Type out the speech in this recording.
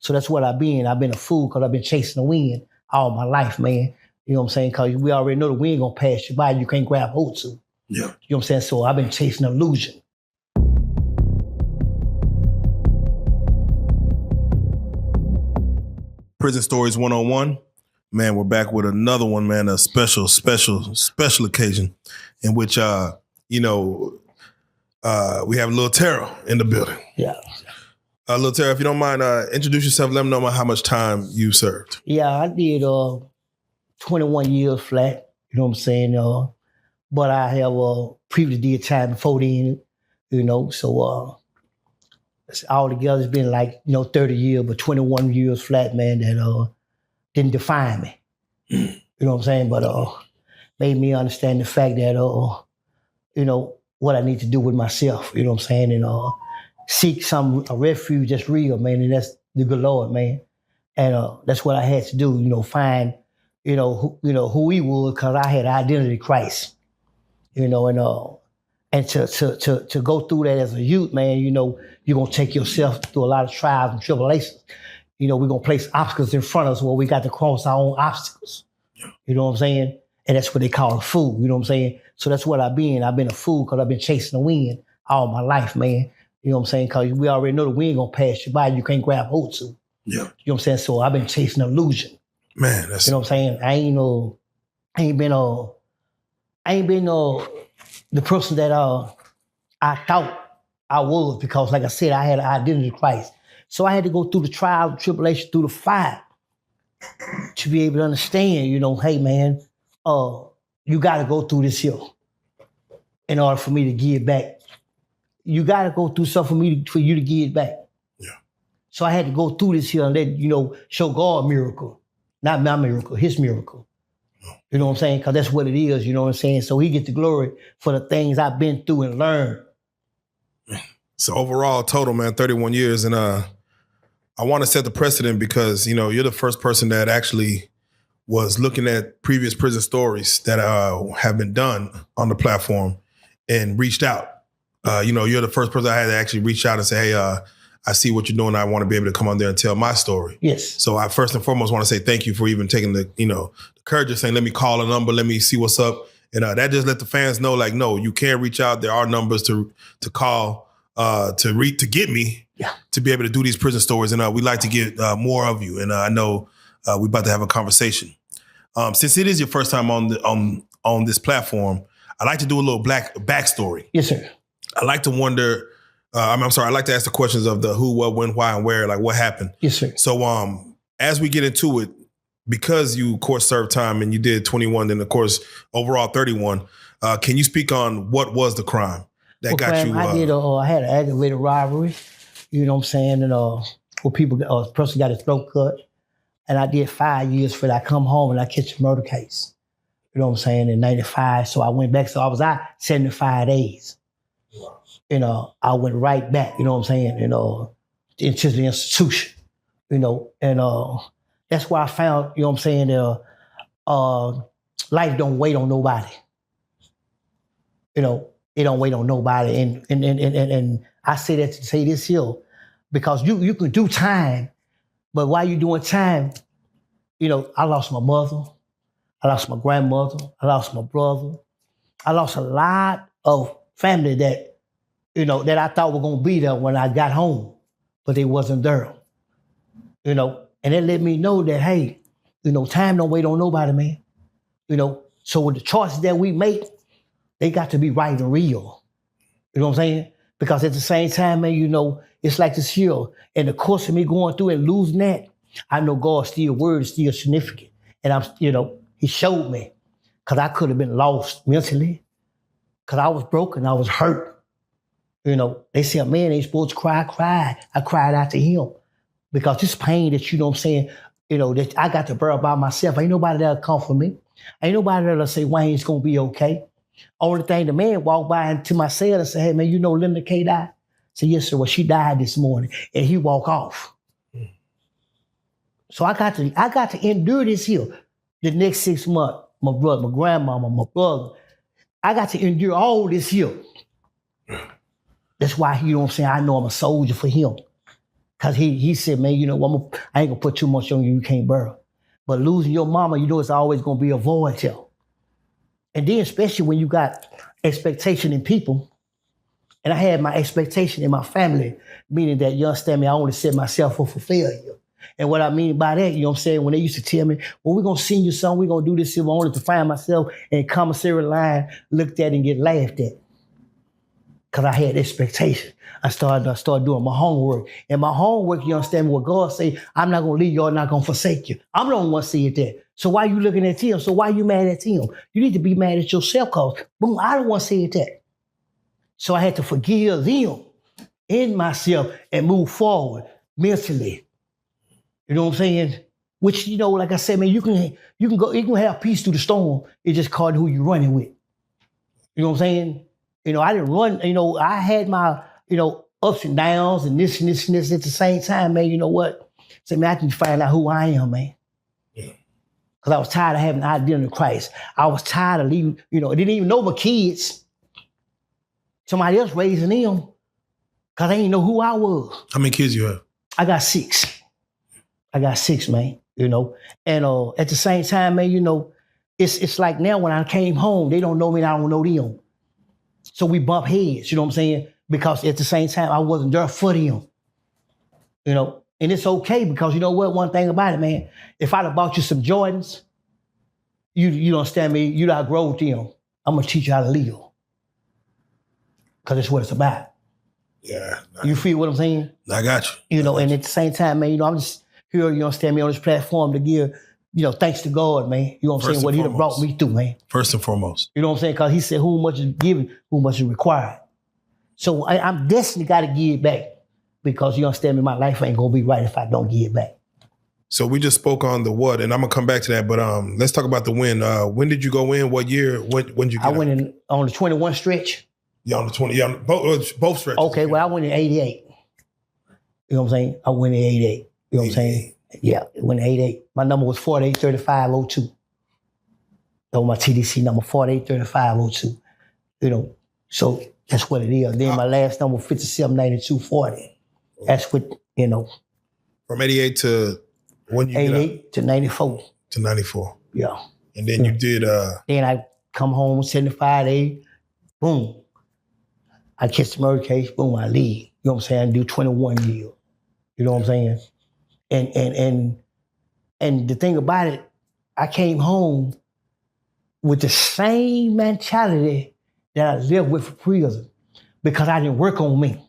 So that's what I've been. I've been a fool because I've been chasing the wind all my life, man. You know what I'm saying? Because we already know the wind gonna pass you by. You can't grab hold to. Yeah. You know what I'm saying? So I've been chasing an illusion. Prison Stories 101. Man, we're back with another one, man, a special occasion in which, we have Lil Terrell in the building. Yeah. Lil Terrell, if you don't mind, introduce yourself. Let them know how much time you served. Yeah, I did 21 years flat. You know what I'm saying? But I have previously did time before then, so all together it's been like, 30 years, but 21 years flat, man, that didn't define me. You know what I'm saying? But made me understand the fact that, what I need to do with myself, you know what I'm saying? And seek a refuge that's real, man, and that's the good Lord, man. And that's what I had to do, find, who he was, because I had identity Christ, and to go through that as a youth, man, you're going to take yourself through a lot of trials and tribulations. We're going to place obstacles in front of us where we got to cross our own obstacles. You know what I'm saying? And that's what they call a fool, you know what I'm saying? So that's what I've been. I've been a fool because I've been chasing the wind all my life, man. You know what I'm saying? Because we already know the wind going to pass you by. You can't grab hold to. Yeah. You know what I'm saying? So I've been chasing an illusion. Man, that's... You know what I'm saying? I ain't been the person that I thought I was, because like I said, I had an identity of Christ. So I had to go through the trial, the tribulation, through the fire to be able to understand, hey man, you gotta go through this here in order for me to give back. You gotta go through something for you to give back. Yeah. So I had to go through this here and let, show God a miracle. Not my miracle, his miracle. You know what I'm saying? Because that's what it is, you know what I'm saying? So he gets the glory for the things I've been through and learned. So overall, total, man, 31 years. And I want to set the precedent because, you're the first person that actually was looking at previous prison stories that have been done on the platform and reached out. You're the first person I had to actually reach out and say, hey, I see what you're doing. I want to be able to come on there and tell my story. Yes. So I first and foremost want to say thank you for even taking the courage of saying, let me call a number, let me see what's up. And that just let the fans know, like, no, you can reach out. There are numbers to call, to get me, to be able to do these prison stories. And we'd like to get more of you. And I know we're about to have a conversation. Since it is your first time on this platform, I'd like to do a little backstory. Yes, sir. I like to wonder, I like to ask the questions of the who, what, when, why, and where, like what happened. Yes, sir. So as we get into it, because you, of course, served time and you did 21, then, of course, overall 31, can you speak on what was the crime that got you? I had an aggravated robbery, you know what I'm saying? And where a person got his throat cut. And I did 5 years for that. I come home and I catch a murder case, you know what I'm saying, in 95. So I went back. So I was out 75 days. I went right back, you know what I'm saying, into the institution, and that's why I found, you know what I'm saying, life don't wait on nobody. It don't wait on nobody. And I say that to say this here, because you can do time, but while you doing time, I lost my mother, I lost my grandmother, I lost my brother, I lost a lot of family that that I thought were gonna be there when I got home, but they wasn't there. And it let me know that, hey, time don't wait on nobody, man. So with the choices that we make, they got to be right and real. You know what I'm saying? Because at the same time, man, it's like this here. In the course of me going through and losing that, I know God's still word is still significant. And he showed me, because I could have been lost mentally, because I was broken, I was hurt. They say a man ain't supposed to cry. I cried out to him, because this pain that, that I got to bear by myself, ain't nobody that'll come for me. Ain't nobody that'll say Wayne's gonna be okay. Only thing, the man walked by into my cell and said, hey man, Linda K died? I said, yes sir, well she died this morning. And he walked off. So I got to endure this here. The next 6 months, my brother, my grandmama, my brother, I got to endure all this here. That's why, I know I'm a soldier for him. Cause he said, man, you know, I ain't gonna put too much on you can't bear. But losing your mama, you know, it's always gonna be a void here. And then especially when you got expectation in people, and I had my expectation in my family, meaning that, you understand me, I only set myself up for failure. And what I mean by that, you know what I'm saying, when they used to tell me, well, we're gonna send you something, we're gonna do this, I wanted to find myself in commissary line, looked at and get laughed at. Cause I had expectation. I started doing my homework. And my homework, you understand me, what God say, I'm not gonna leave you, I'm not gonna forsake you. I'm the only one seeing that. So why you looking at him? So why you mad at him? You need to be mad at yourself, cause boom, I don't want to see that. So I had to forgive them in myself and move forward mentally. You know what I'm saying? Which, you know, like I said, man, you can have peace through the storm. It's just called who you running with. You know what I'm saying? You know, I didn't run, you know, I had my, you know, ups and downs and this and this and this at the same time, man. You know what? So, man, I can find out who I am, man. Because I was tired of having an identity in Christ. I was tired of leaving, you know, I didn't even know my kids. Somebody else raising them. Because I didn't know who I was. How many kids you have? I got 6. Man, you know. And at the same time, man, you know, it's like now when I came home, they don't know me and I don't know them. So we bump heads, you know what I'm saying? Because at the same time, I wasn't there for them. You know, and it's okay because you know what? One thing about it, man, if I'd have bought you some Jordans, you don't understand me, you'd outgrow with them. I'm gonna teach you how to live. Because that's what it's about. Yeah. You feel what I'm saying? I got you. You know, and at the same time, man, you know, I'm just here, you understand me, on this platform to give, you know, thanks to God, man. You know what I'm saying? What he done brought me through, man. First and foremost. You know what I'm saying? Because he said, who much is given, who much is required. So I'm definitely got to give back because you understand me, my life ain't going to be right if I don't give back. So we just spoke on the what, and I'm going to come back to that, but let's talk about the win. When did you go in? What year? When did you get I went in on the 21 stretch. Yeah, on the 20, yeah, both stretches. Okay, well, I went in 88. You know what I'm saying? I went in 88. You know what I'm saying? Yeah, it went in 88. My number was 483502. That was my TDC number, 483502. You know, so that's what it is. Then my last number, 579240. That's what, you know. From 88 to when you 88 to 94. To 94. Yeah. And then you did... Then I come home, 75 days, boom. I catch the murder case, boom, I leave. You know what I'm saying? I do 21 years. You know what I'm saying? And the thing about it, I came home with the same mentality that I lived with for prison because I didn't work on me.